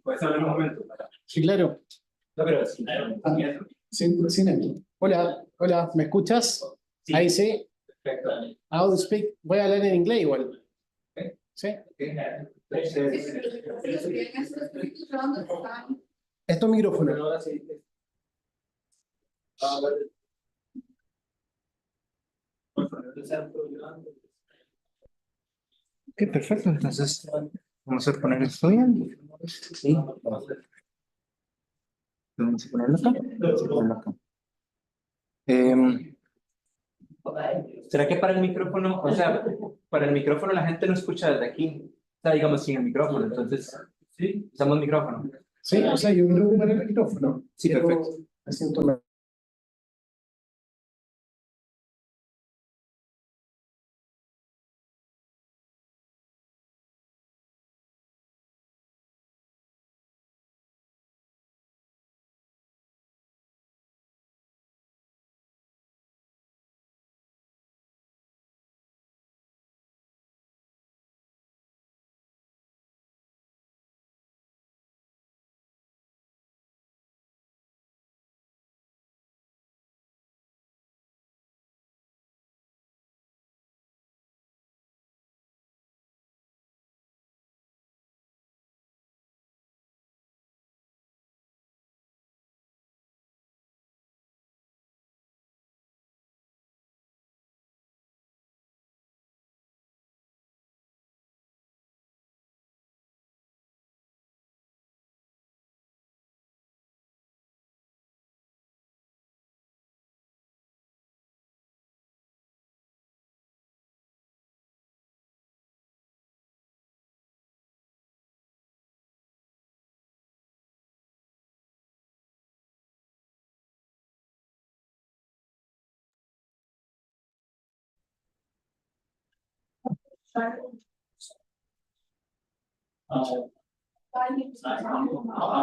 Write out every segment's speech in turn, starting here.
Pues hablar un momento. Sí, claro. No, pero Sin esto. Hola, hola, ¿me escuchas? Sí. Ahí sí. Perfecto. I will speak. Voy a hablar en inglés igual. ¿Sí? Es tu micrófono. Ok, perfecto. Entonces, vamos a poner esto bien. Sí. Vamos a ponerlo acá. Vamos a ponerlo acá. ¿Será que para el micrófono, o sea, para el micrófono la gente no escucha desde aquí? O sea, digamos sin el micrófono, entonces, ¿sí? Usamos micrófono. Sí, o sea, yo quiero ocupar el micrófono. Sí, perfecto. Asiento la... A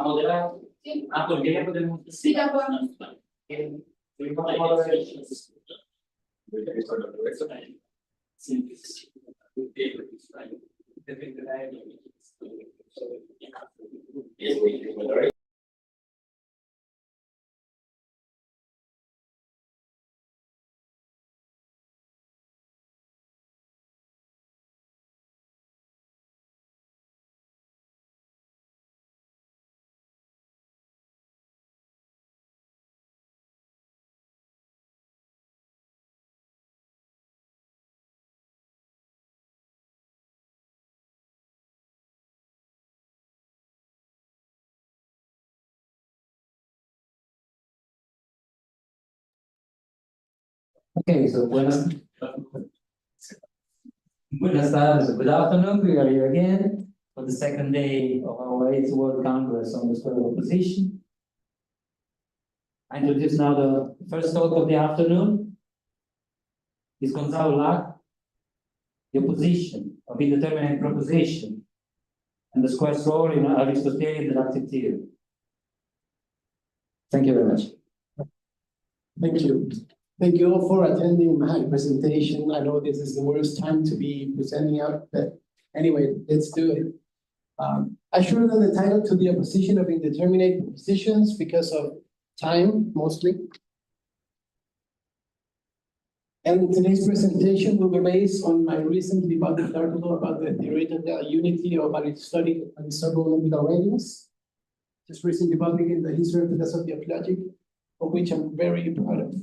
moderar. Porque ya podemos. Sí, ya podemos. Okay, so buenas tardes. Good afternoon. We are here again for the second day of our 8th World Congress on the School of Opposition. I introduce now the first talk of the afternoon. Is Gonzalo LLach, the opposition of indeterminate proposition, and the square's role in Aristotelian deductive theory. Thank you very much. Thank you. Thank you all for attending my presentation. I know this is the worst time to be presenting out, but anyway, let's do it. I shortened the title to the opposition of indeterminate propositions because of time, mostly. And today's presentation will be based on my recently published article about the theoretical unity of Aristotelic writings, just recently published in the History of Philosophy of Logic, of which I'm very proud of.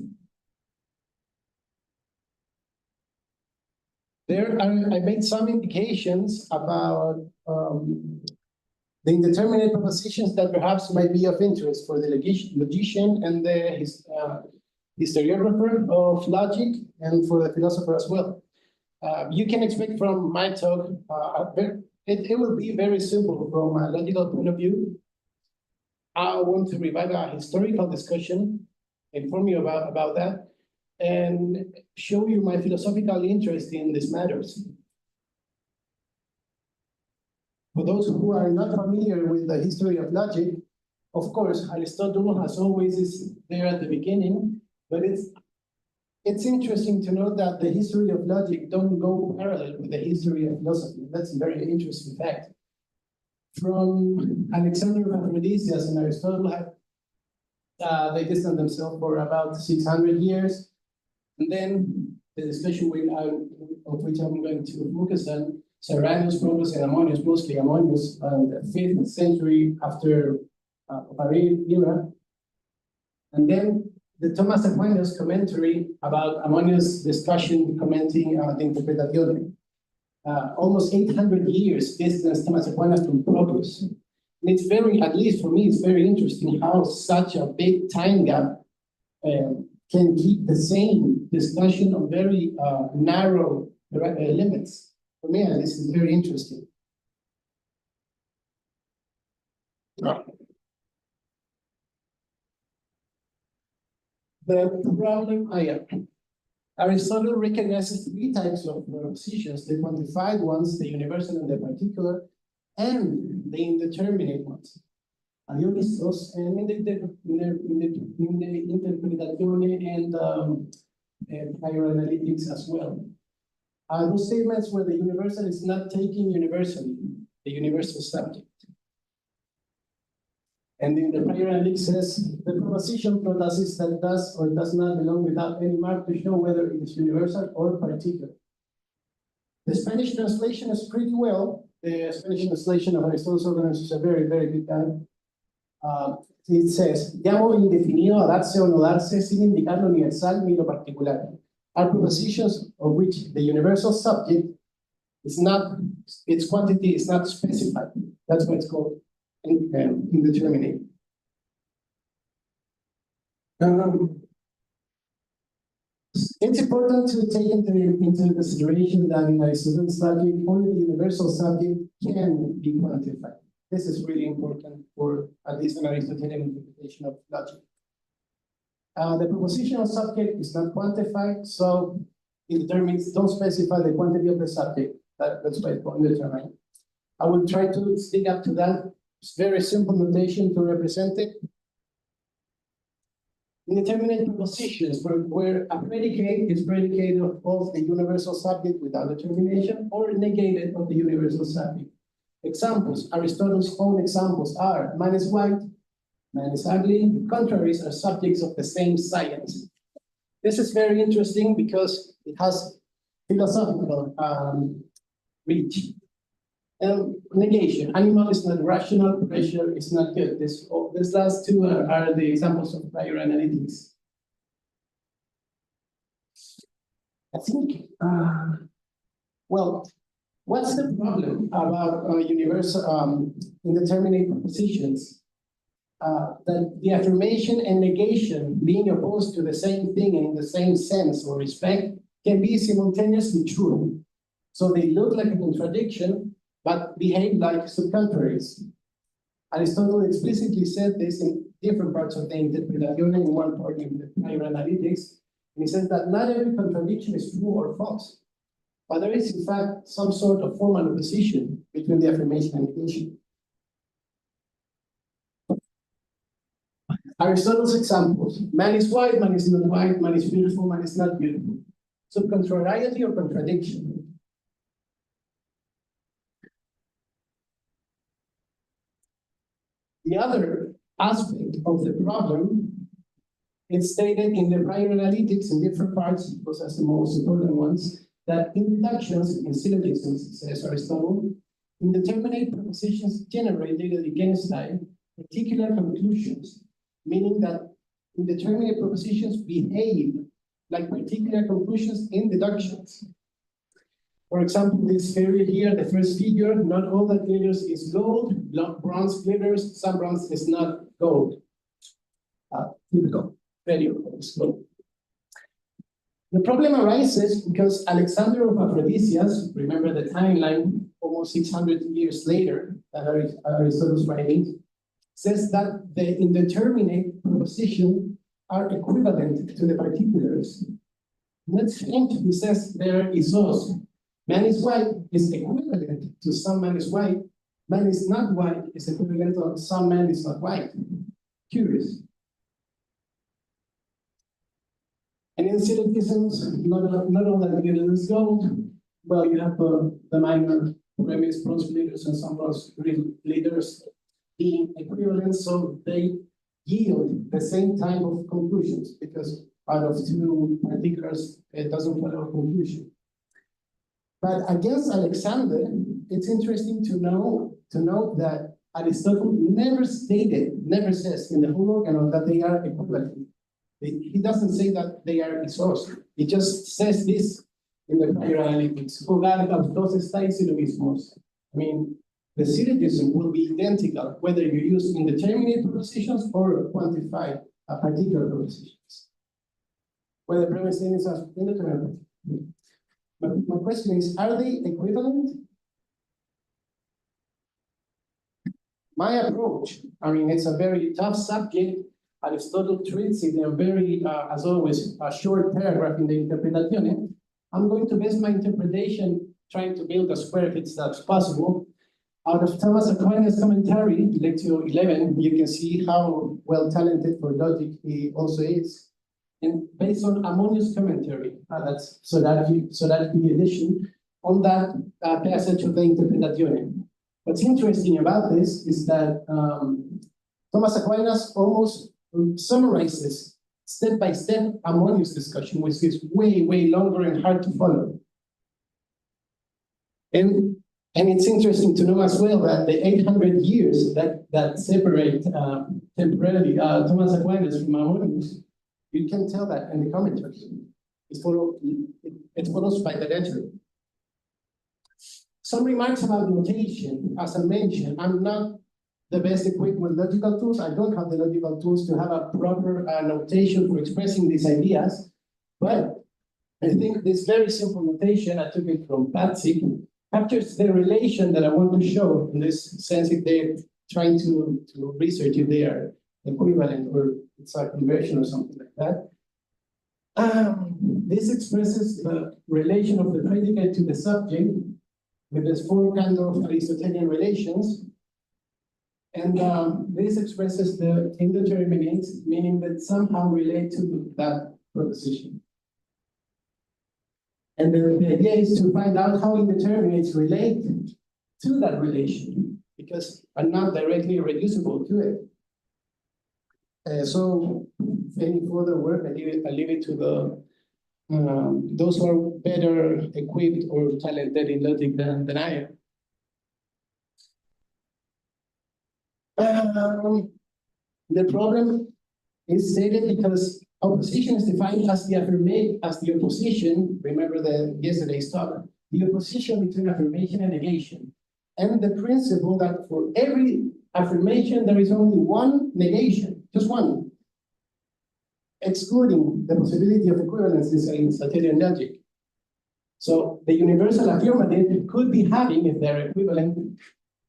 I made some indications about the indeterminate propositions that perhaps might be of interest for the logician and the historiographer of logic, and for the philosopher as well. You can expect from my talk, it will be very simple from a logical point of view. I want to revive a historical discussion, inform you about that, and show you my philosophical interest in these matters. For those who are not familiar with the history of logic, of course, Aristotle has always is there at the beginning, but it's interesting to note that the history of logic don't go parallel with the history of philosophy. That's a very interesting fact. From Alexander of Aphrodisias and Aristotle, they distanced themselves for about 600 years. And then the discussion of which I'm going to focus on, Serranus, Probus, and Ammonius, mostly Ammonius, in the 5th century after our era. And then the Thomas Aquinas commentary about Ammonius' discussion commenting the Interpretazione. Almost 800 years distance Thomas Aquinas from Probus. And it's very, at least for me, it's very interesting how such a big time gap can keep the same discussion on very narrow limits. For me, this is very interesting. The problem, Aristotle recognizes 3 types of propositions: the quantified ones, the universal and the particular, and the indeterminate ones. Dionysos, and in the Interpretazione and prior analytics as well. Those statements where the universal is not taken universally, the universal subject. And in the prior analytics says the proposition produces that does or does not belong without any mark to show whether it is universal or particular. The Spanish translation is pretty well. The Spanish translation of Aristotle's Organos is a very, very good guide. It says, llamo indefinido a darse o no darse sin indicar lo universal ni lo particular. Are propositions of which the universal subject is not, its quantity is not specified. That's what it's called indeterminate. It's important to take into consideration that in Aristotle's logic, only the universal subject can be quantified. This is really important for at least an Aristotelian interpretation of logic. The propositional subject is not quantified, so indeterminates don't specify the quantity of the subject. That's why it's called indeterminate. I will try to stick up to that. It's very simple notation to represent it. Indeterminate propositions where a predicate is predicated of the universal subject without determination, or negated of the universal subject. Examples, Aristotle's own examples are: man is white, man is ugly. Contraries are subjects of the same science. This is very interesting because it has philosophical reach. Negation, animal is not rational, pressure is not good. These last two are the examples of prior analytics. I think, well, what's the problem about universal indeterminate propositions? That the affirmation and negation being opposed to the same thing in the same sense or respect can be simultaneously true. So they look like a contradiction, but behave like subcontraries. Aristotle explicitly said this in different parts of the Interpretazione, in one part in the prior analytics, and he says that not every contradiction is true or false. but there is in fact some sort of formal opposition between the affirmation and negation. Aristotle's examples: man is white, man is not white, man is beautiful, man is not beautiful. So contrariety or contradiction. The other aspect of the problem is stated in the prior analytics in different parts, those are the most important ones, that in deductions, in syllogisms, says Aristotle, indeterminate propositions generate again style particular conclusions, meaning that indeterminate propositions behave like particular conclusions in deductions. For example, this figure here, the first figure, not all that glitters is gold, bronze glitters, some bronze is not gold. Typical, very gold. The problem arises because Alexander of Aphrodisias, remember the timeline, almost 600 years later, that Aristotle's writing, says that the indeterminate propositions are equivalent to the particulars. Let's hint, he says there is also. Man is white is equivalent to some man is white. Man is not white is equivalent to some man is not white. Curious. And in syllogisms, not all that glitter is gold. Well, you have the minor premise, bronze glitters and some bronze glitters being equivalent, so they yield the same type of conclusions because out of two particulars, it doesn't follow a conclusion. But against Alexander, it's interesting to know that Aristotle never says in the whole organon that they are equivalent. He doesn't say that they are isósceles. He just says this in the prior analytics. Jugar a los dos estáis y lo mismos. I mean, the syllogism will be identical whether you use indeterminate propositions or quantify a particular propositions. Whether premise is indeterminate. My question is, are they equivalent? My approach, I mean, it's a very tough subject. Aristotle treats it in a very, as always, a short paragraph in the Interpretaciones. I'm going to base my interpretation trying to build a square if it's that's possible. Out of Thomas Aquinas' commentary, Lectio 11, you can see how well talented for logic he also is. And based on Ammonius' commentary, so that the addition on that passage of the Interpretaciones. What's interesting about this is that Thomas Aquinas almost summarizes step by step Ammonius' discussion, which is way longer and hard to follow. And it's interesting to know as well that the 800 years that separate temporarily Thomas Aquinas from Ammonius, you can tell that in the commentaries. It follows by the letter. Some remarks about notation. As I mentioned, I'm not the best equipped with logical tools. I don't have the logical tools to have a proper notation for expressing these ideas. But I think this very simple notation, I took it from Patsy, captures the relation that I want to show in this sense if they're trying to research if they are equivalent or it's a conversion or something like that. This expresses the relation of the predicate to the subject with this four kind of Aristotelian relations. And this expresses the indeterminates, meaning that somehow relate to that proposition. And the idea is to find out how indeterminates relate to that relation, because are not directly reducible to it. So any further work, I leave it to the those who are better equipped or talented in logic than I am. The problem is stated because opposition is defined as the opposition. Remember yesterday's talk, the opposition between affirmation and negation, and the principle that for every affirmation there is only one negation, just one, excluding the possibility of equivalence in Aristotelian logic. So the universal affirmative could be having, if they're equivalent,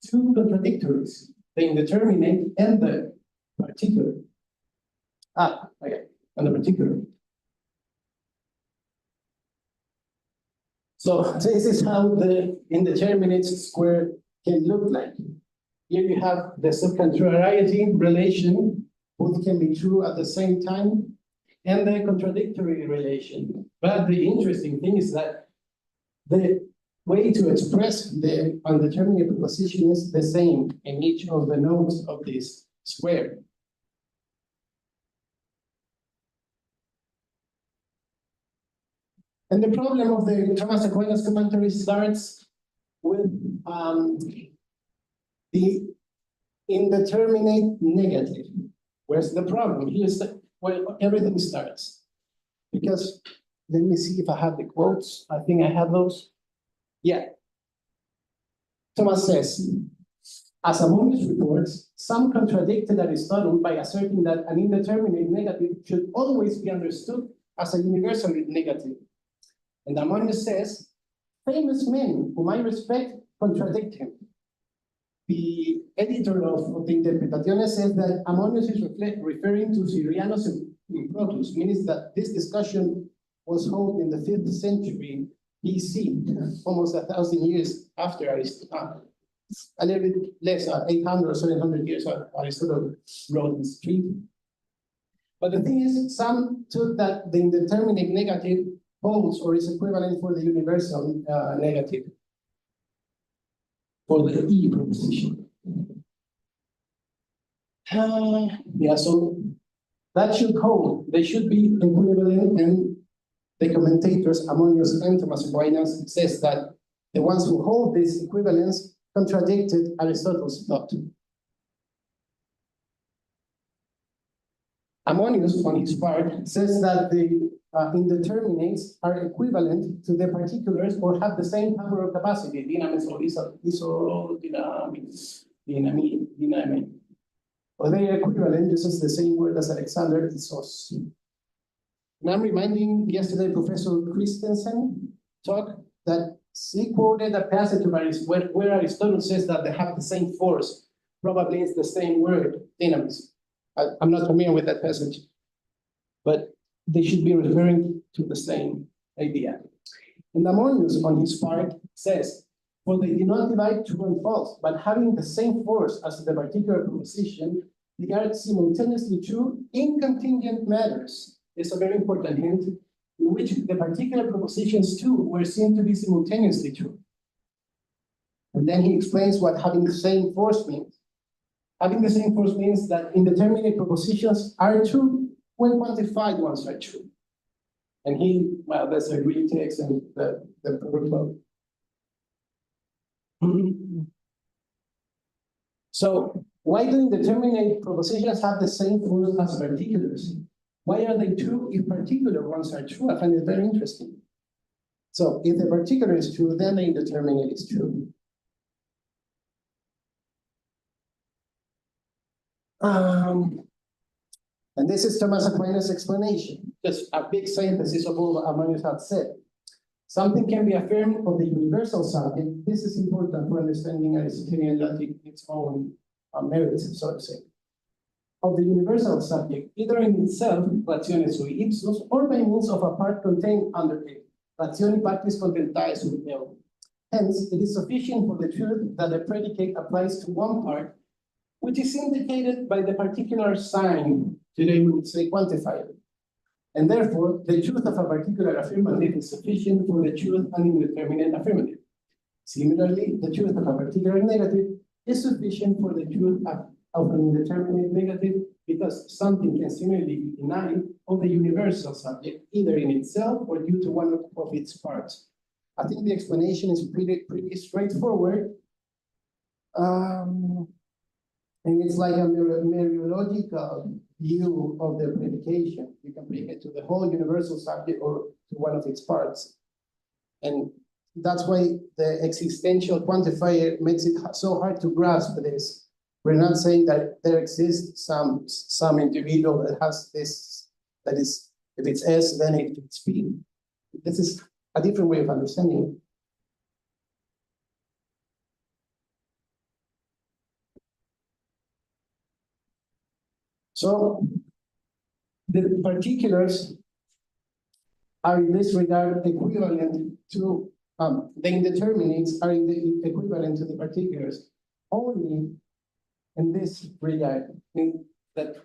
two contradictories, the indeterminate and the particular. Okay, and the particular. So this is how the indeterminate square can look like. Here you have the subcontrariety relation, both can be true at the same time, and the contradictory relation. But the interesting thing is that the way to express the undeterminate proposition is the same in each of the nodes of this square. And the problem of the Thomas Aquinas commentary starts with the indeterminate negative. Where's the problem? Here's where everything starts. Because, let me see if I have the quotes. I think I have those. Yeah. Thomas says, as Ammonius reports, some contradicted Aristotle by asserting that an indeterminate negative should always be understood as a universal negative. And Ammonius says, famous men whom I respect contradict him. The editor of the Interpretaciones says that Ammonius is referring to Syrianus in Protus, means that this discussion was held in the 5th century BC, almost 1,000 years after Aristotle, a little bit less, 800 or 700 years after Aristotle wrote this treatise. But the thing is, some took that the indeterminate negative holds or is equivalent for the universal negative, for the E proposition. Yeah, so that should hold. They should be equivalent, and the commentators, Ammonius and Thomas Aquinas, says that the ones who hold this equivalence contradicted Aristotle's thought. Ammonius, on his part, says that the indeterminates are equivalent to the particulars or have the same power or capacity, dynamis or dynamic. Or they are equivalent, this is the same word as Alexander, isos. And I'm reminding yesterday Professor Christensen talked that he quoted a passage of where Aristotle says that they have the same force. Probably it's the same word, dynamis. I'm not familiar with that passage, but they should be referring to the same idea. And Ammonius, on his part, says, for they do not divide true and false, but having the same force as the particular proposition, they are simultaneously true in contingent matters. It's a very important hint, in which the particular propositions too were seen to be simultaneously true. And then he explains what having the same force means. Having the same force means that indeterminate propositions are true when quantified ones are true. And well, that's a Greek text and the protocol. So why do indeterminate propositions have the same force as particulars? Why are they true if particular ones are true? I find it very interesting. So if the particular is true, then the indeterminate is true. And this is Thomas Aquinas' explanation, just a big synthesis of all Ammonius had said. Something can be affirmed of the universal subject. This is important for understanding Aristotelian logic, its own merits, so to say. Of the universal subject, either in itself, ratione sui ipsos, or by means of a part contained under it, ratione partis contentae sub eo. Hence, it is sufficient for the truth that the predicate applies to one part, which is indicated by the particular sign, today we would say quantifier. And therefore, the truth of a particular affirmative is sufficient for the truth of an indeterminate affirmative. Similarly, the truth of a particular negative is sufficient for the truth of an indeterminate negative, because something can similarly be denied of the universal subject, either in itself or due to one of its parts. I think the explanation is pretty straightforward. And it's like a mereological view of the predication. You can bring it to the whole universal subject or to one of its parts. And that's why the existential quantifier makes it so hard to grasp this. We're not saying that there exists some individual that has this, that is, if it's S, then it's P. This is a different way of understanding it. So the particulars are in this regard equivalent to the indeterminates are equivalent to the particulars only in this regard, that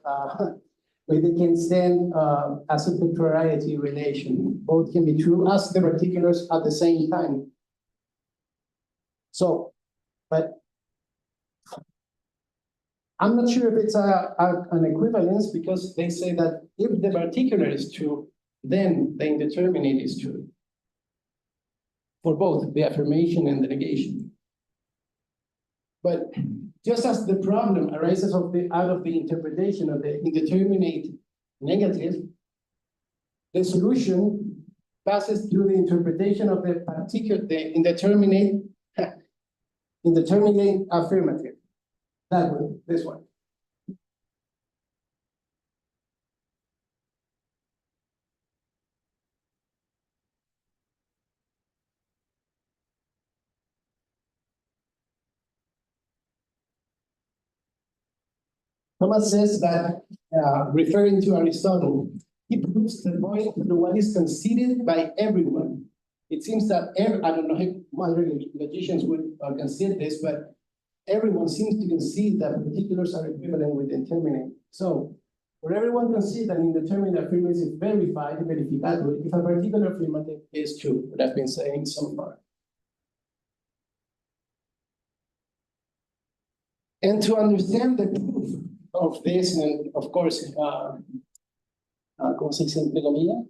where they can stand as a contrariety relation. Both can be true as the particulars at the same time. So, but I'm not sure if it's an equivalence, because they say that if the particular is true, then the indeterminate is true for both the affirmation and the negation. But just as the problem arises out of the interpretation of the indeterminate negative, the solution passes through the interpretation of the indeterminate affirmative. That one, this one. Thomas says that, referring to Aristotle, he proves the point through what is conceded by everyone. It seems that, I don't know if modern logicians would concede this, but everyone seems to concede that particulars are equivalent with indeterminate. So, for everyone concede that indeterminate affirmative is verified, verificado, if a particular affirmative is true, what I've been saying so far. And to understand the proof of this, and of course, ¿cómo se dice entre comillas?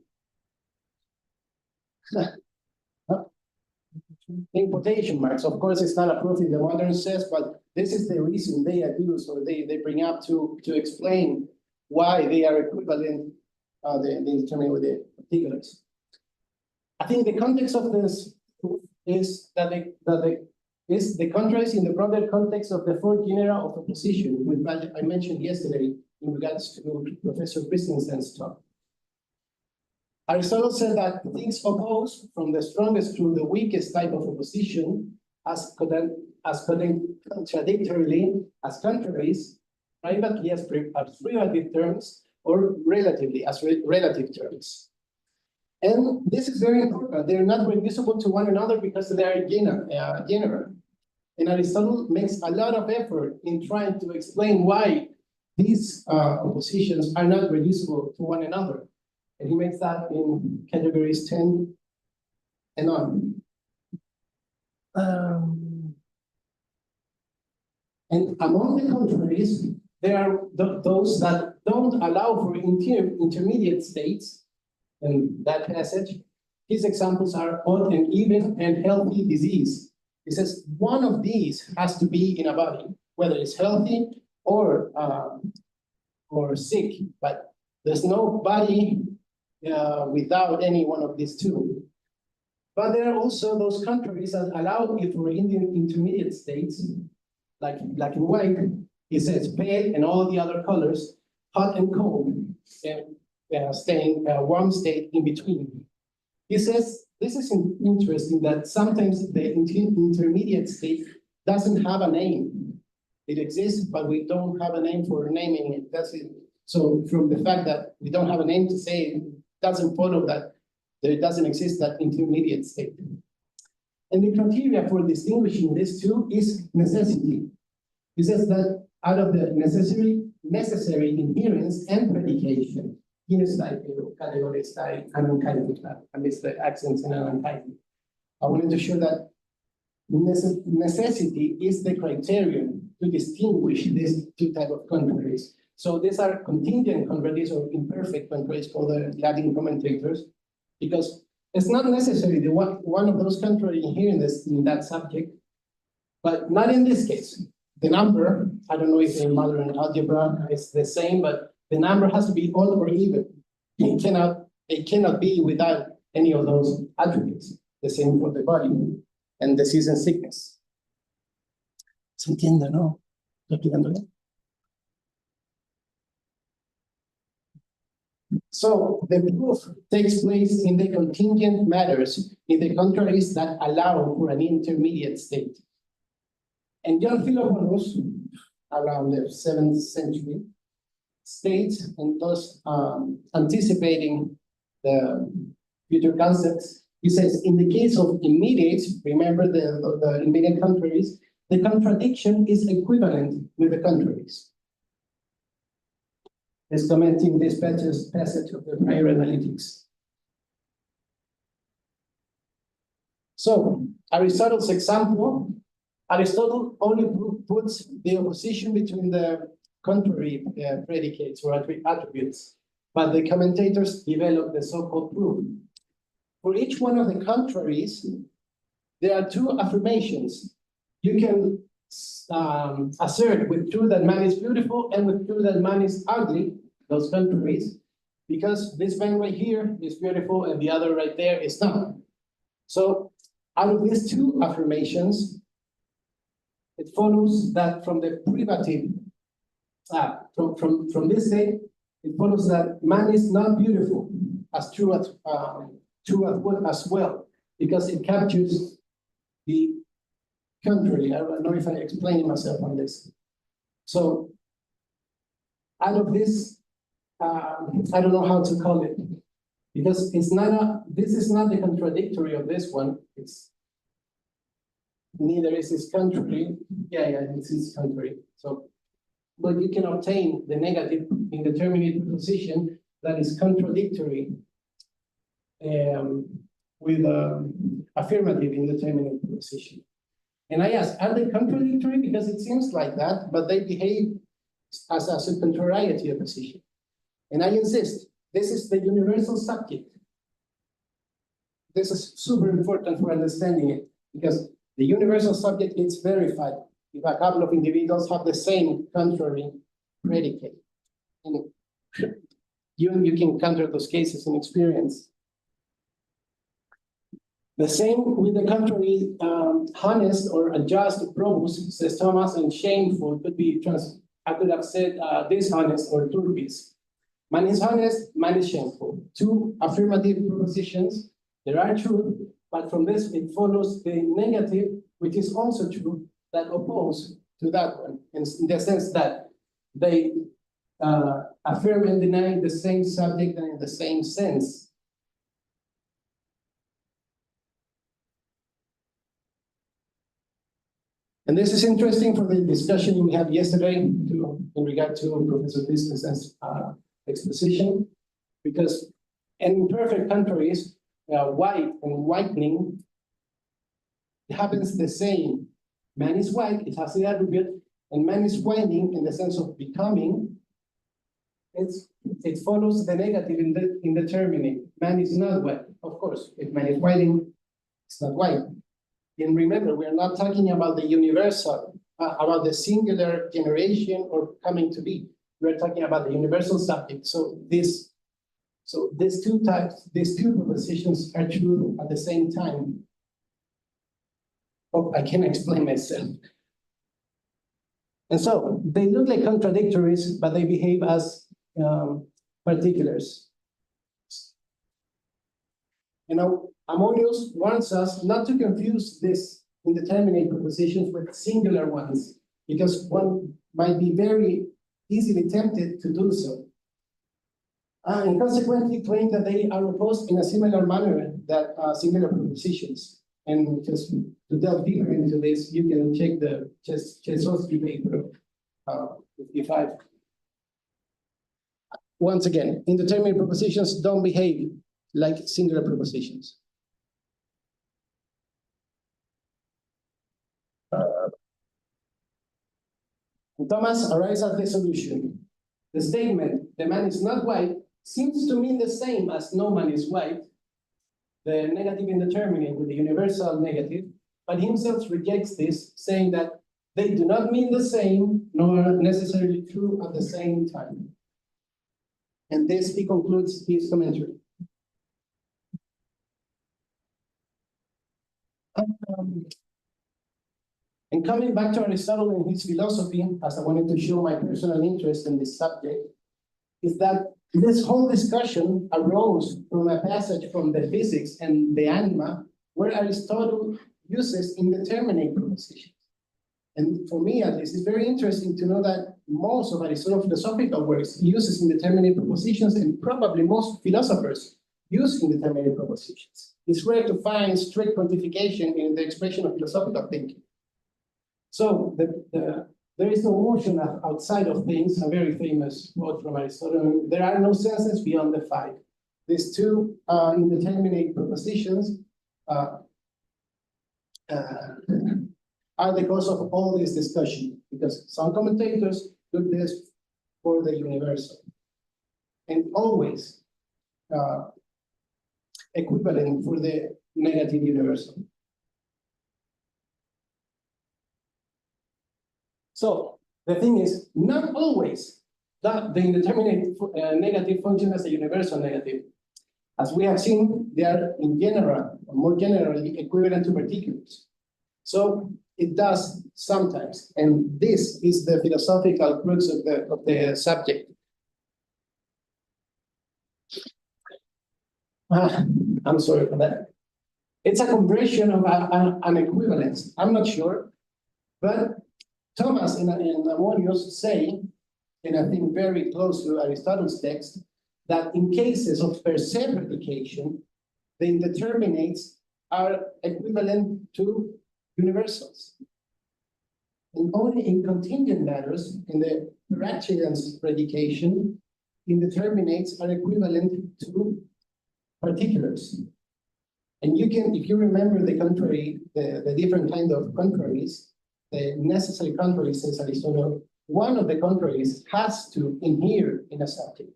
In quotation marks, of course, it's not a proof in the modern sense, but this is the reason they use, or they bring up to explain why they are equivalent, the indeterminate with the particulars. I think the context of this proof is that the contrast in the broader context of the four genera of opposition, which I mentioned yesterday in regards to Professor Christensen's talk. Aristotle said that things oppose from the strongest to the weakest type of opposition as contradictorily as contraries, privately as privative terms, or relatively as relative terms. And this is very important. They're not reducible to one another because they are genera. And Aristotle makes a lot of effort in trying to explain why these oppositions are not reducible to one another. And he makes that in categories 10 and on. And among the contraries, there are those that don't allow for intermediate states. In that passage, his examples are odd and even and healthy disease. He says one of these has to be in a body, whether it's healthy or sick, but there's no body without any one of these two. But there are also those contraries that allow it for intermediate states, like black and white. He says pale and all the other colors, hot and cold, and staying warm state in between. He says this is interesting that sometimes the intermediate state doesn't have a name. It exists, but we don't have a name for naming it. That's it. So from the fact that we don't have a name to say it, doesn't follow that there doesn't exist that intermediate state. And the criteria for distinguishing these two is necessity. He says that out of the necessary inherence and predication, category style, and amidst the accents and untidy. I wanted to show that necessity is the criterion to distinguish these two types of contraries. So these are contingent contraries or imperfect contraries for the Latin commentators, because it's not necessarily the one of those contraries here in that subject, but not in this case. The number, I don't know if in modern algebra is the same, but the number has to be odd or even. It cannot be without any of those attributes. The same for the body and disease and sickness. ¿Se entiende, no? ¿Estoy explicándolo? So the proof takes place in the contingent matters, in the contraries that allow for an intermediate state. And John Philoponus, around the 7th century, states, and thus anticipating the future concepts, He says, in the case of immediate, remember the immediate contraries, the contradiction is equivalent with the contraries. Is commenting this passage of the prior analytics. So, Aristotle's example, Aristotle only puts the opposition between the contrary predicates or attributes, but the commentators develop the so-called proof. For each one of the contraries, there are two affirmations. You can assert with truth that man is beautiful and with truth that man is ugly, those contraries, because this man right here is beautiful and the other right there is not. So out of these two affirmations, it follows that from the privative, from this state, it follows that man is not beautiful as true as well, because it captures the contrary. I don't know if I explained myself on this. So out of this, I don't know how to call it, because it's not this is not the contradictory of this one. It's neither is this contrary. Yeah, this is contrary. So, but you can obtain the negative indeterminate proposition that is contradictory with affirmative indeterminate proposition. And I ask, are they contradictory? Because it seems like that, but they behave as a contrariety opposition. And I insist, this is the universal subject. This is super important for understanding it, because the universal subject is verified if a couple of individuals have the same contrary predicate. And you can counter those cases in experience. The same with the contrary, honest or unjust, probus, says Thomas, and shameful could be I could have said dishonest or turpis. Man is honest, man is shameful. Two affirmative propositions, there are true, but from this it follows the negative, which is also true, that oppose to that one, in the sense that they affirm and deny the same subject and in the same sense. And this is interesting for the discussion we had yesterday in regard to Professor Christensen's exposition, because in perfect contraries, white and whitening, it happens the same. Man is white, it has the attribute, and man is whitening in the sense of becoming. It follows the negative indeterminate. Man is not white. Of course, if man is whitening, it's not white. And remember, we are not talking about the universal, about the singular generation or coming to be. We're talking about the universal subject. So these two propositions are true at the same time. Oh, I can explain myself. And so they look like contradictories, but they behave as particulars. You know, Ammonius warns us not to confuse these indeterminate propositions with singular ones, because one might be very easily tempted to do so. And consequently claim that they are opposed in a similar manner that similar propositions. And just to delve deeper into this, you can check the Chesovsky paper, 55. Once again, indeterminate propositions don't behave like singular propositions. Thomas arrives at the solution. The statement, the man is not white, seems to mean the same as no man is white, the negative indeterminate with the universal negative, but he himself rejects this, saying that they do not mean the same, nor necessarily true at the same time. And this, he concludes his commentary. And coming back to Aristotle and his philosophy, as I wanted to show my personal interest in this subject, is that this whole discussion arose from a passage from the Physics and the Anima, where Aristotle uses indeterminate propositions. And for me, at least, it's very interesting to know that most of Aristotle's philosophical works uses indeterminate propositions, and probably most philosophers use indeterminate propositions. it's rare to find strict quantification in the expression of philosophical thinking. So there is no motion outside of things, a very famous quote from Aristotle. There are no senses beyond the five. These two indeterminate propositions are the cause of all this discussion, because some commentators took this for the universal, and always equivalent for the negative universal. So the thing is, not always that the indeterminate negative function as a universal negative. As we have seen, they are in general, or more generally, equivalent to particulars. So it does sometimes, and this is the philosophical crux of the subject. I'm sorry for that. It's a conversion of an equivalence. I'm not sure, but Thomas and Ammonius say, and I think very close to Aristotle's text, that in cases of per se predication, the indeterminates are equivalent to universals. And only in contingent matters, in the per accidens predication, indeterminates are equivalent to particulars. And you can, if you remember the contrary, the different kind of contraries, the necessary contraries, says Aristotle, one of the contraries has to inhere in a subject.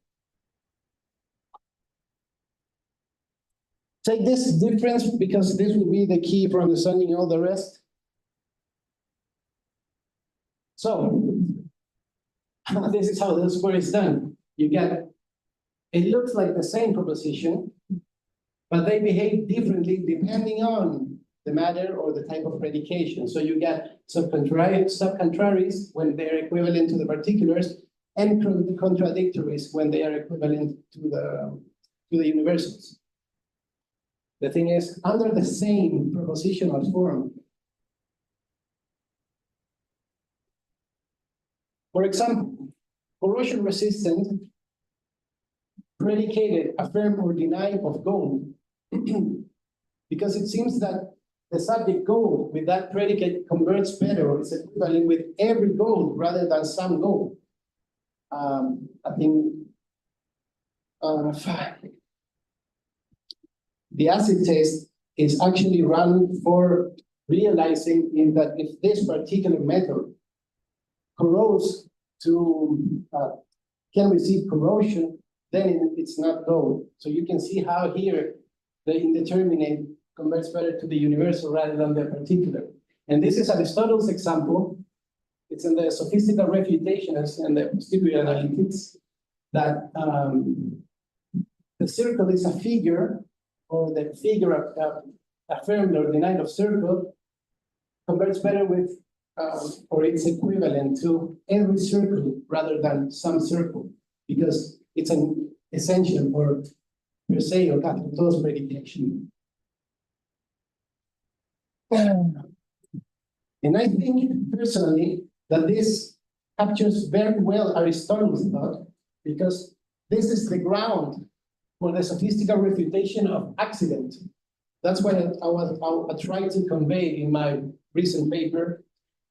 Take this difference because this will be the key for understanding all the rest. So, this is how the square is done. You get, it looks like the same proposition, but they behave differently depending on the matter or the type of predication. So you get subcontraries when they're equivalent to the particulars, and contradictories when they are equivalent to the universals. The thing is, under the same propositional form, for example, corrosion resistant predicated affirm or deny of gold, because it seems that the subject gold with that predicate converts better or is equivalent with every gold rather than some gold. I think the acid test is actually run for realizing in that if this particular metal corrodes to, can receive corrosion, then it's not gold. So you can see how here the indeterminate converts better to the universal rather than the particular. And this is Aristotle's example. It's in the sophistical refutations and the posterior analytics that the circle is a figure, or the figure affirmed or denied of circle converts better with, or it's equivalent to every circle rather than some circle, because it's an essential or per se or capital predication. And I think personally that this captures very well Aristotle's thought, because this is the ground for the sophistical refutation of accident. That's what I tried to convey in my recent paper.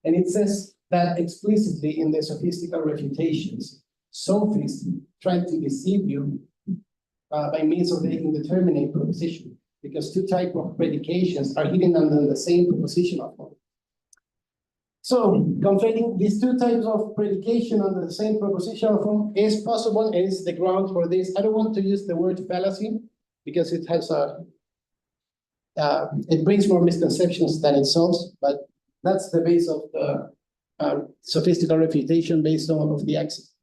And it says that explicitly in the sophistical refutations. Sophists try to deceive you by means of the indeterminate proposition, because two types of predications are hidden under the same propositional form. So, conflating these two types of predication under the same propositional form is possible, and is the ground for this. I don't want to use the word fallacy because it has it brings more misconceptions than it solves, but that's the base of the sophistical refutation based on the axis,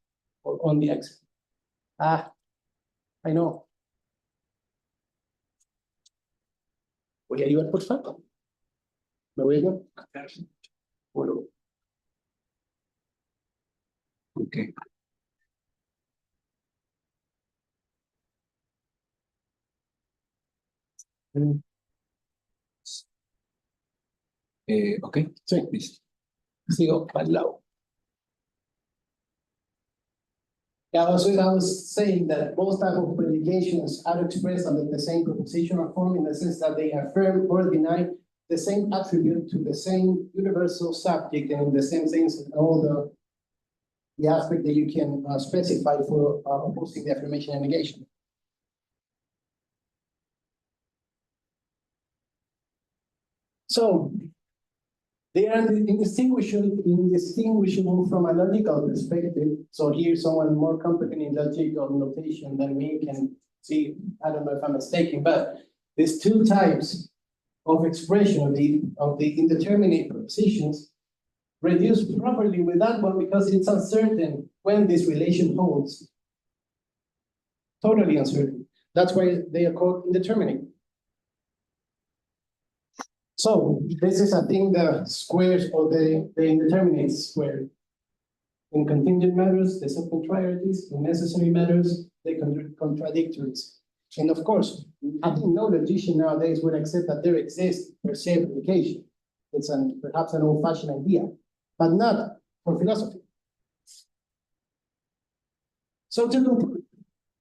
or on the axis. I know. Voy a ayudar, por favor. Me voy a ayudar. Bueno. Okay. Okay. Sí, Listo. sigo para el lado. Yeah, I was saying that both types of predications are expressed under the same propositional form in the sense that they affirm or deny the same attribute to the same universal subject and in the same sense in all the aspect that you can specify for opposing the affirmation and negation. So they are indistinguishable from a logical perspective. So here, someone more competent in logical notation than me can see. I don't know if I'm mistaken, but there's two types of expression of the indeterminate propositions reduced properly with that one because it's uncertain when this relation holds. Totally uncertain. That's why they are called indeterminate. So this is, I think, the squares or the indeterminate square. In contingent matters, the subcontrarieties. In necessary matters, the contradictories. And of course, I think no logician nowadays would accept that there exists per se predication. It's perhaps an old-fashioned idea, but not for philosophy. So to conclude,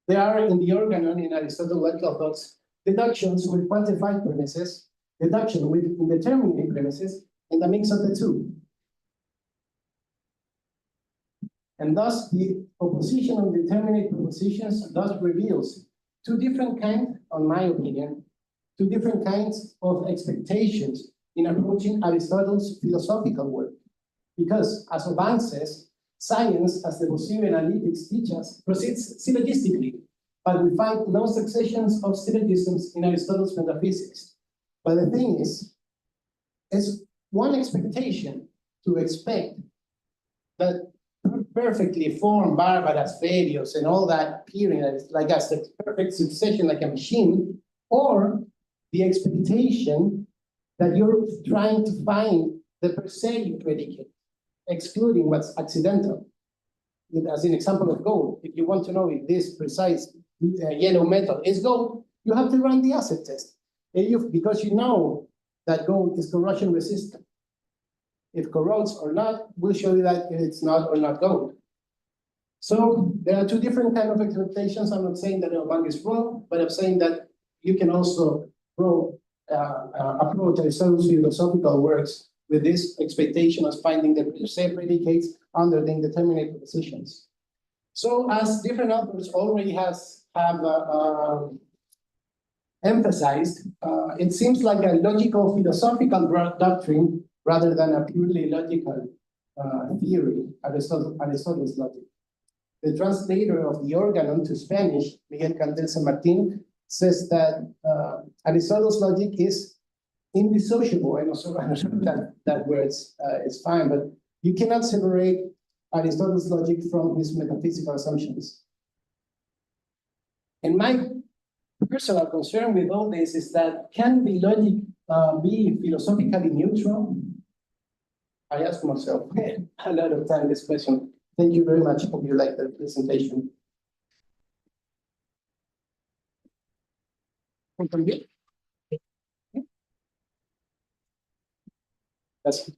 there are in the organon in Aristotle's logical thoughts deductions with quantified premises, deduction with indeterminate premises, and a mix of the two. And thus, the opposition of determinate propositions thus reveals two different kinds, in my opinion, two different kinds of expectations in approaching Aristotle's philosophical work. Because, as Oban says, science, as the Posible analytics teach us, proceeds syllogistically, but we find no successions of syllogisms in Aristotle's metaphysics. But the thing is, it's one expectation to expect that perfectly formed Barbara's Ferios and all that appearing like as a perfect succession like a machine, or the expectation that you're trying to find the per se predicate, excluding what's accidental. As an example of gold, if you want to know if this precise yellow metal is gold, you have to run the acid test. Because you know that gold is corrosion resistant. If corrodes or not, we'll show you that it's not or not gold. So there are two different kinds of expectations. I'm not saying that Oban is wrong, but I'm saying that you can also approach Aristotle's philosophical works with this expectation of finding the per se predicates under the indeterminate propositions. So as different authors already have emphasized, it seems like a logical philosophical doctrine rather than a purely logical theory, Aristotle's logic. The translator of the organon to Spanish, Miguel Candel San Martin, says that Aristotle's logic is indissociable. I know that word is fine, but you cannot separate Aristotle's logic from his metaphysical assumptions. And my personal concern with all this is that can the logic be philosophically neutral? I ask myself a lot of time this question. Thank you very much. Hope you like the presentation. Yes.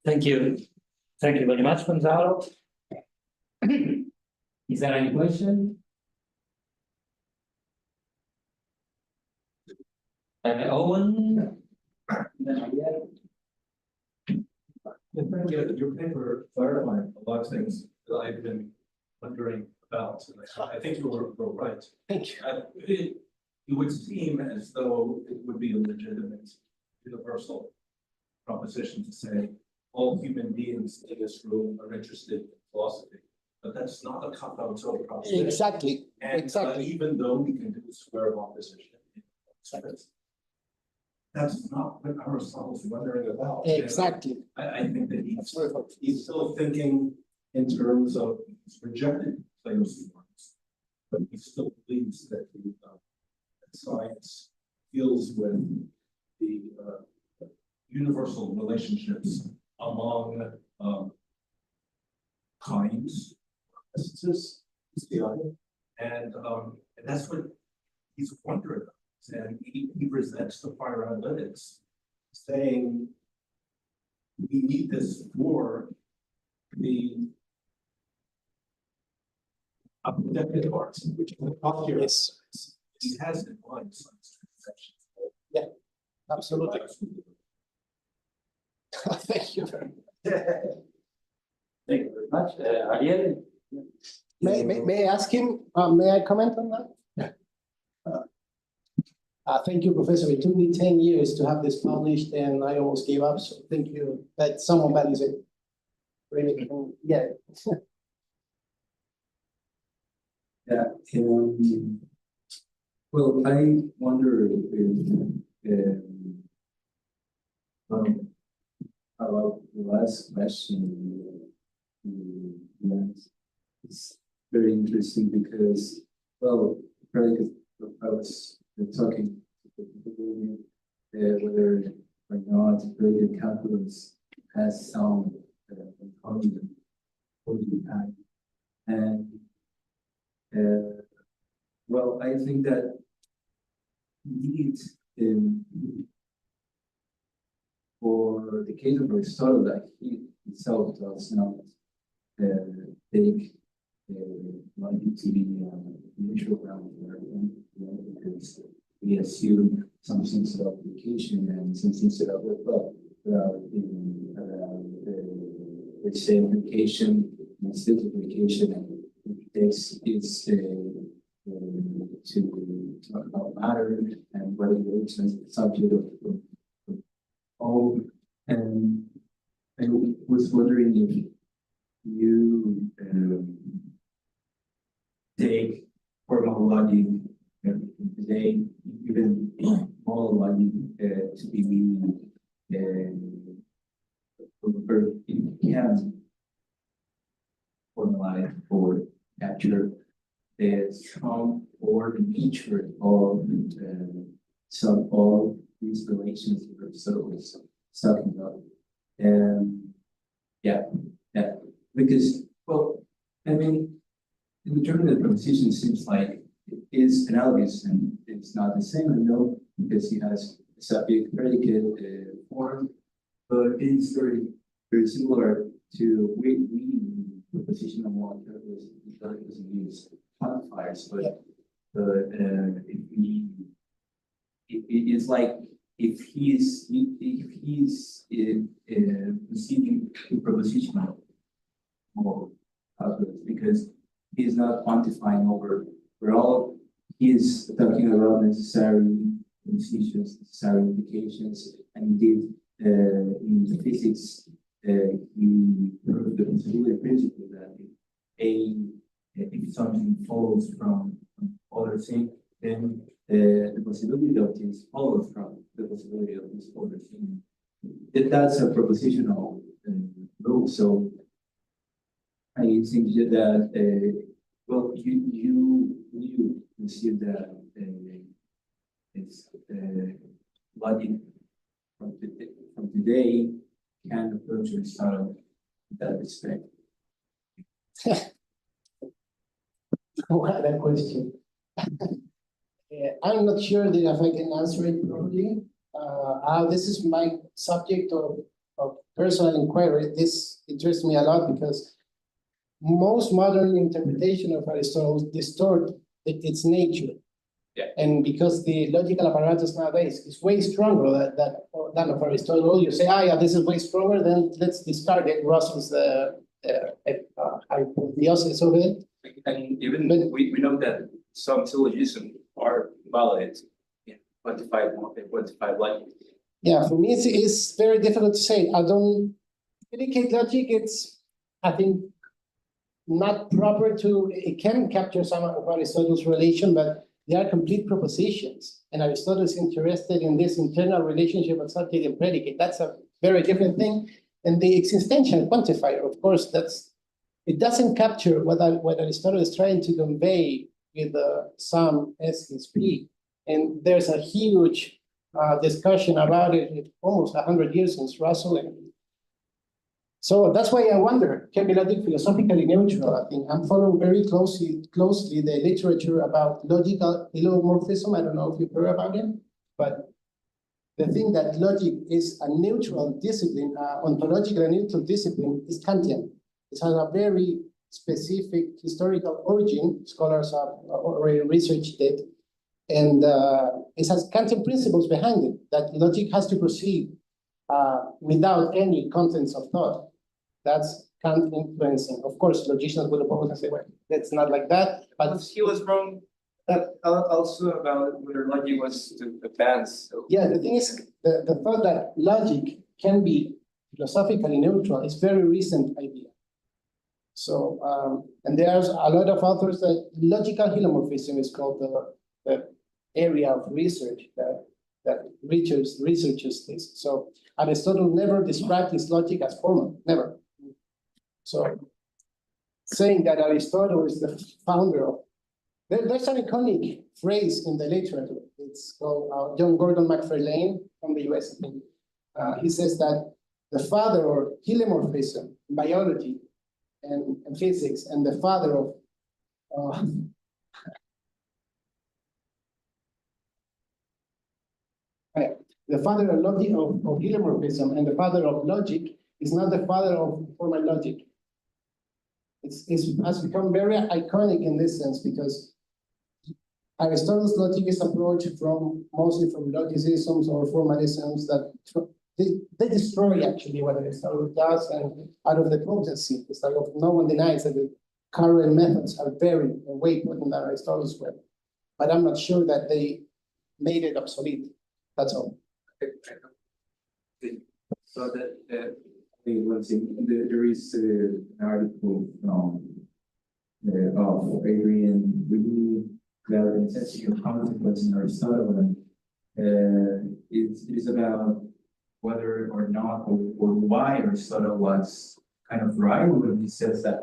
Thank you. Thank you very much, Gonzalo. Is there any question? Owen? Your paper clarified a lot of things that I've been wondering about. I think you were right. Thank you. It would seem as though it would be a legitimate, universal proposition to say all human beings in this room are interested in philosophy. But that's not a cop-out sort of proposition. Exactly. And exactly. Even though we can do a square of opposition, that's not what Aristotle's wondering about. Exactly. I think that he's still thinking in terms of he's rejected Plato's forms, but he still believes that science deals with the universal relationships among kinds, and that's what he's wondering about. And he resents the prior analytics, saying we need this for the objective parts, which is the posture. Yes. He has defined science transactions. Absolutely. Thank you very much. Thank you very much. Ariel? May I ask him, may I comment on that? Thank you, Professor. It took me 10 years to have this published and I almost gave up, so thank you that someone values it. Really, yeah. Yeah, well, I wonder if, about the last question you asked. It's very interesting because, well, probably because I was talking to people whether or not predicate calculus has some content over time. And well, I think that indeed, for the case of Aristotle, that he himself does not take logic to be neutral ground for everything, because we assume some sense of application and some sense of let's say application and state application, and this is to talk about matter and whether it's the subject of all. And I was wondering if you take formal logic today, even moral logic to be if you can formalize or capture the strong or the nature of some of these relations that Aristotle was talking about. Yeah, because, well, I mean, the determinate proposition seems like it is analogous and it's not the same, I know, because he has a subject predicate form, but it's very, very similar to we propositional model that doesn't use quantifiers, but it is like if he's proceeding to propositional model calculus, because he's not quantifying over all, he is talking about necessary propositions, necessary implications, and indeed in physics he proved the possibility principle that if something follows from other thing, then the possibility of this follows from the possibility of this other thing. That's a propositional rule. So I think that well, you consider that it's logic from today can approach Aristotle in that respect. What a question. I'm not sure that if I can answer it properly. This is my subject of personal inquiry. This interests me a lot because most modern interpretation of Aristotle distort its nature. Yeah. And because the logical apparatus nowadays is way stronger than of Aristotle, you say, yeah, this is way stronger, then let's discard it. Russell's hypothesis of it. And even we know that some syllogisms are valid in quantified logic. Yeah, for me, it's very difficult to say. I don't predicate logic. It's, I think, not proper to, it can capture some of Aristotle's relation, but they are complete propositions. And Aristotle is interested in this internal relationship of subject and predicate. That's a very different thing. And the existential quantifier, of course, it doesn't capture what Aristotle is trying to convey with some SSP. And there's a huge discussion about it, almost 100 years since Russell. So that's why I wonder, can be logic philosophically neutral? I think I'm following very closely the literature about logical philomorphism. I don't know if you've heard about it, but the thing that logic is a neutral discipline, ontological neutral discipline, is Kantian. It has a very specific historical origin. Scholars have already researched it. And it has Kantian principles behind it, that logic has to proceed without any contents of thought. That's Kant influencing. Of course, logicians will oppose and say, well, that's not like that. But He was wrong also about whether logic was to advance. So. yeah, the thing is, the thought that logic can be philosophically neutral is very recent idea. So, and there's a lot of authors that logical helomorphism is called the area of research that researches this. So Aristotle never described his logic as formal, never. So saying that Aristotle is the founder of, there's an iconic phrase in the literature. It's called John Gordon McFarlane from the US. He says that the father of helomorphism in biology and physics, and the father of the father of logic of helomorphism and the father of logic is not the father of formal logic. It has become very iconic in this sense because Aristotle's logic is approached mostly from logicisms or formalisms that they destroy actually what Aristotle does, and out of the potency, it's like no one denies that the current methods are very way put in Aristotle's web. But I'm not sure that they made it obsolete. That's all. So that one thing, there is an article from of Adrian Reed about intensity of consequence in Aristotle, and it is about whether or not or why Aristotle was kind of right when he says that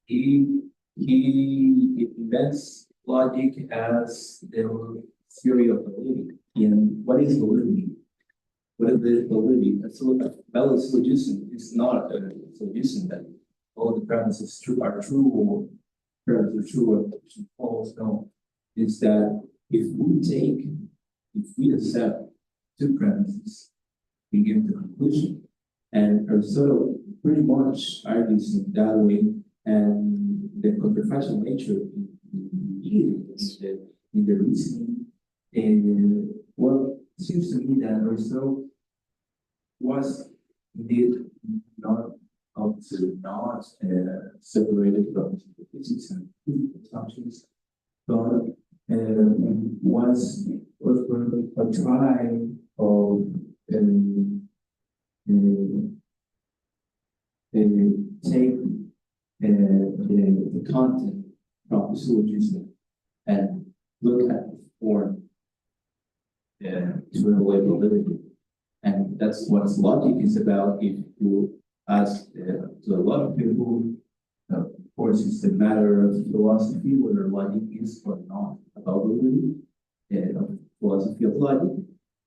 he invents logic as the theory of validity. And what is validity? What is the validity? Valid syllogism is not a syllogism that all the premises are true or premises are true or false. No, it's that if we accept two premises, we give the conclusion. And Aristotle pretty much argues in that way, and the counterfactual nature in the reasoning. Well, it seems to me that Aristotle was indeed not separated from physics and physical assumptions, but was a try of take the content from the syllogism and look at the form to evaluate validity. And that's what logic is about. If you ask to a lot of people, of course, it's a matter of philosophy whether logic is or not about validity, of philosophy of logic.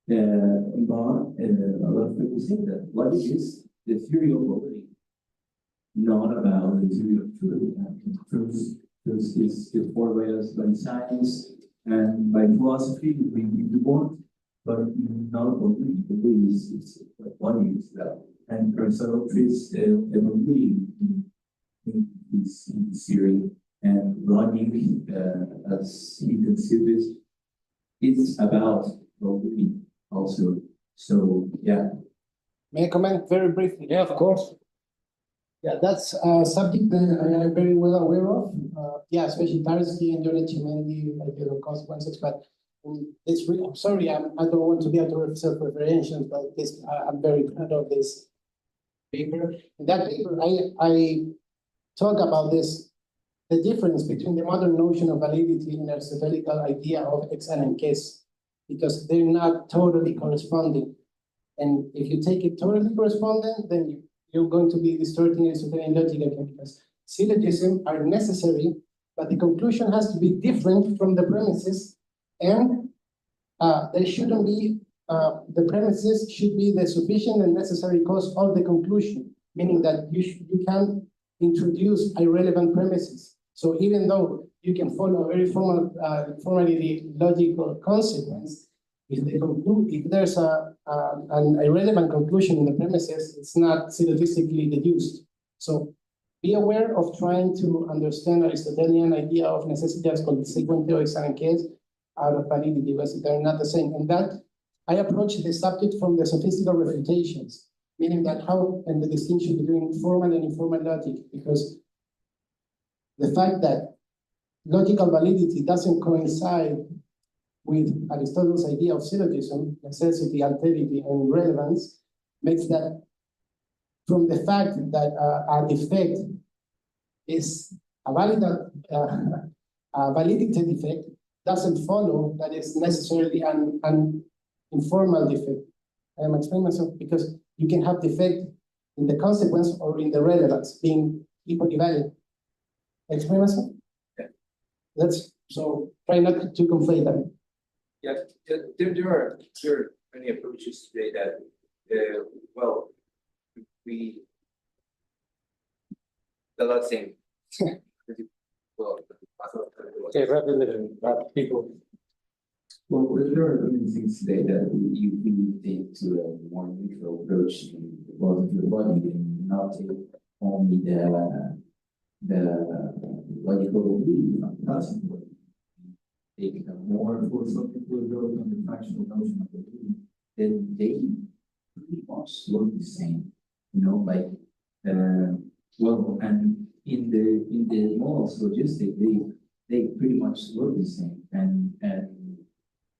But a lot of people say that logic is the theory of validity, not about the theory of truth. Truth is informed by science and by philosophy, if you want, but not validity. Validity is what one is about. And Aristotle treats validity in this theory, and logic, as he conceives, it's about validity also. So, yeah. May I comment very briefly? Yeah, of course. Yeah, that's a subject that I am very well aware of. Yeah, especially Tarski and John Chimendi, like the consequences. But I'm sorry, I don't want to be out of self-referential, but I'm very proud of this paper. In that paper, I talk about this, the difference between the modern notion of validity and Aristotelical idea of ex and case, because they're not totally corresponding. And if you take it totally correspondent, then you're going to be distorting Aristotelian logic again, because syllogisms are necessary, but the conclusion has to be different from the premises, and there shouldn't be, the premises should be the sufficient and necessary cause of the conclusion, meaning that you can introduce irrelevant premises. So even though you can follow a very formally logical consequence, if there's an irrelevant conclusion in the premises, it's not syllogistically deduced. So be aware of trying to understand Aristotelian idea of necessity as consequent theories and case out of validity, because they're not the same. And that I approach the subject from the sophistical refutations, meaning that how and the distinction between formal and informal logic, because the fact that logical validity doesn't coincide with Aristotle's idea of syllogism, necessity, alterity, and relevance, makes that from the fact that a defect is a validity defect, doesn't follow that it's necessarily an informal defect. I'm explaining myself because you can have defect in the consequence or in the relevance being equally valid. Explain myself? Yeah. That's so try not to conflate them. Yeah, there are many approaches today that, well, we the last thing. Well, Okay, rather than people. Well, there are many things today that we take to a more neutral approach in the body and not take only the logical view of the person. Take a more philosophical approach on the fractional notion of the being, then they pretty much look the same. You know, like well, and in the models logistic, they pretty much look the same, and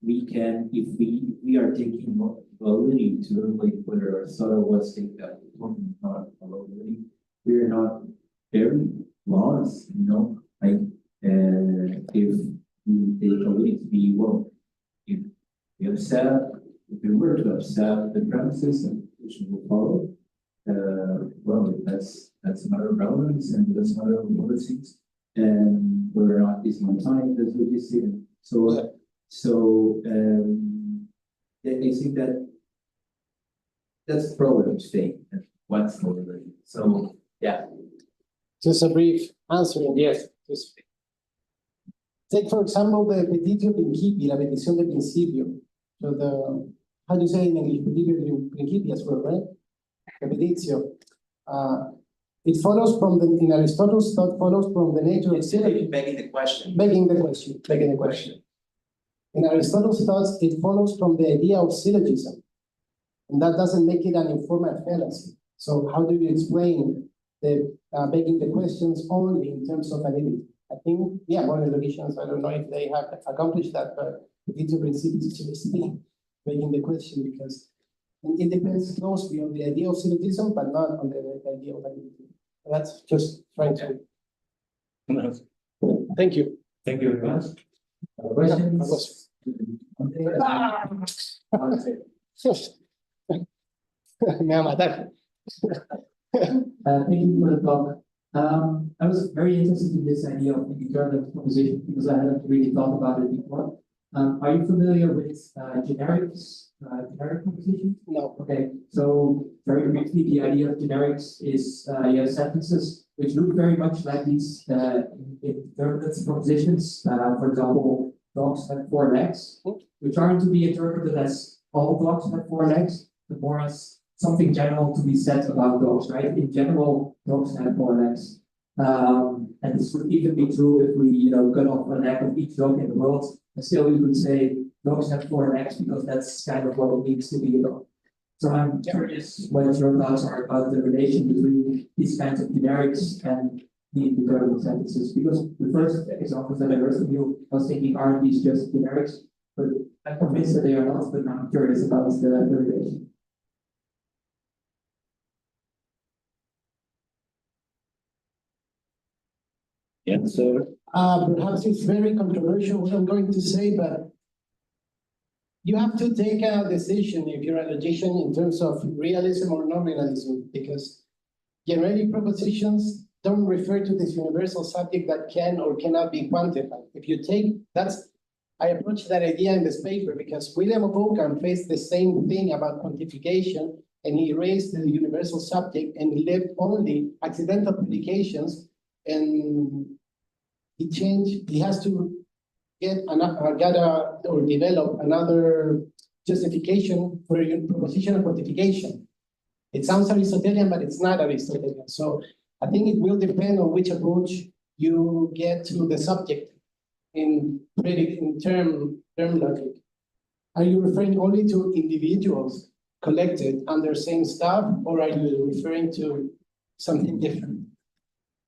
we can, if we are taking validity to relate whether Aristotle was saying that not validity, we are not very lost, you know, like if we take validity to be, well, if we accept, if we were to accept the premises and which will follow, well, that's a matter of relevance and that's a matter of other things, and we're not wasting on time, that's what you see. So I think that that's the problem today. What's validity? So yeah. Just a brief answer. Yes. Just take for example the petitio principii, la petición de principio. So the how do you say in English? Petitio principii as well, right? The petitio. It follows from the in Aristotle's thought follows from the nature of syllogism. begging the question. Begging the question. In Aristotle's thoughts, it follows from the idea of syllogism, and that doesn't make it an informal fallacy. So how do you explain the begging the questions only in terms of validity? I think, yeah, modern logicians, I don't know if they have accomplished that, but it's a principle to begging the question because it depends closely on the idea of syllogism, but not on the idea of validity. That's just trying to. Thank you. Thank you very much. Questions? Me va a matar. Thank you for the talk. I was very interested in this idea of indeterminate proposition because I hadn't really thought about it before. Are you familiar with generics, generic proposition? No. Okay, so very briefly, the idea of generics is you have sentences which look very much like these indeterminate propositions. For example, dogs have 4 legs, which aren't to be interpreted as all dogs have 4 legs, but more as something general to be said about dogs, right? In general, dogs have 4 legs. And this would even be true if we, cut off a leg of each dog in the world, and still we could say dogs have 4 legs because that's kind of what it means to be a dog. So I'm curious what your thoughts are about the relation between these kinds of generics and the indeterminate sentences, because the first examples that I heard from you, I was thinking, aren't these just generics? But I'm convinced that they are not, but I'm curious about the relation. Yeah, so Perhaps it's very controversial what I'm going to say, but you have to take a decision if you're a logician in terms of realism or non-realism, because generic propositions don't refer to this universal subject that can or cannot be quantified. If you take, I approach that idea in this paper because William of Ockham faced the same thing about quantification, and he raised the universal subject and he left only accidental predications, and he has to develop another justification for your proposition of quantification. It sounds Aristotelian, but it's not Aristotelian. So I think it will depend on which approach you get to the subject in term logic. Are you referring only to individuals collected under same staff, or are you referring to something different?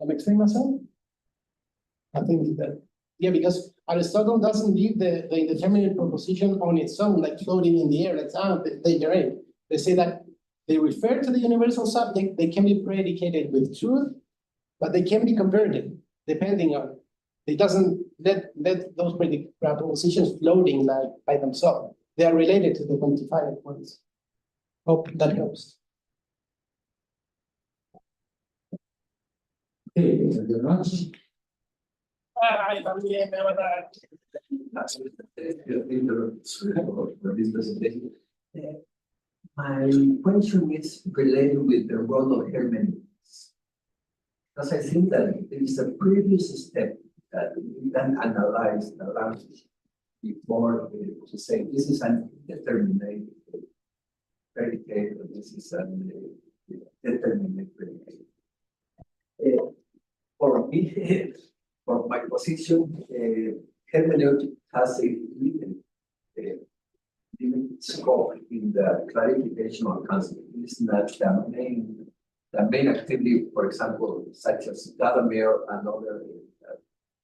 Am I explaining myself? I think that, yeah, because Aristotle doesn't leave the indeterminate proposition on its own, like floating in the air, like, they generate. They say that they refer to the universal subject, they can be predicated with truth, but they can be converted, depending on, it doesn't let those propositions floating like by themselves. They are related to the quantified ones. Hope that helps. Okay, thank you very much. For this presentation. My question is related with the role of hermeneutics. Because I think that there is a previous step that we can analyze the language before to say this is an indeterminate predicate, or this is an determinate predicate. For me, for my position, hermeneutic has a limited scope in the clarification of concept. It's not the main activity, for example, such as Gadamer and other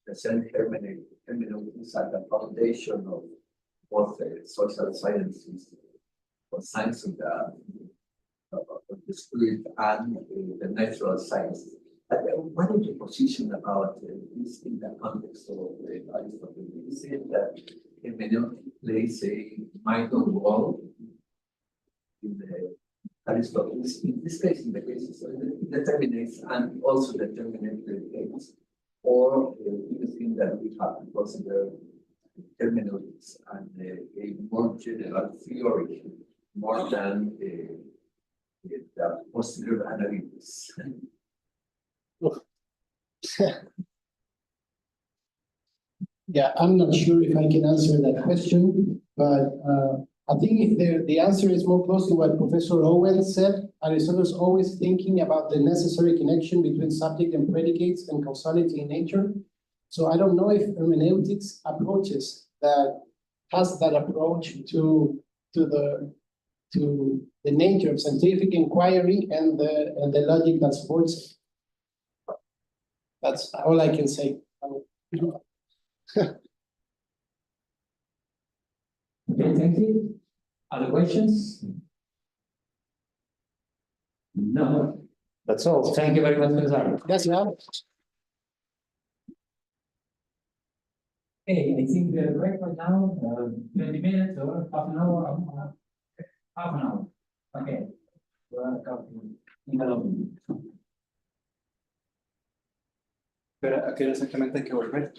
present hermeneutics at the foundation of both social sciences, or science of the spirit, and the natural sciences. What is your position about this in the context of Aristotle? Is it that hermeneutic plays a minor role in the Aristotle? In this case, in the cases of the determinates and also determinate predicates, or do you think that we have to consider hermeneutics and a more general theory more than the posterior analysis? Yeah, I'm not sure if I can answer that question, but I think the answer is more close to what Professor Owen said. Aristotle's always thinking about the necessary connection between subject and predicates and causality in nature. So I don't know if hermeneutics has that approach to the nature of scientific inquiry and the logic that supports it. That's all I can say. Okay, thank you. Other questions? No. That's all. Thank you very much, Gonzalo. Yes, yeah. Okay, I think the break right now, 20 minutes or half an hour, half an hour. Okay. Pero ¿a qué hora exactamente hay que volver?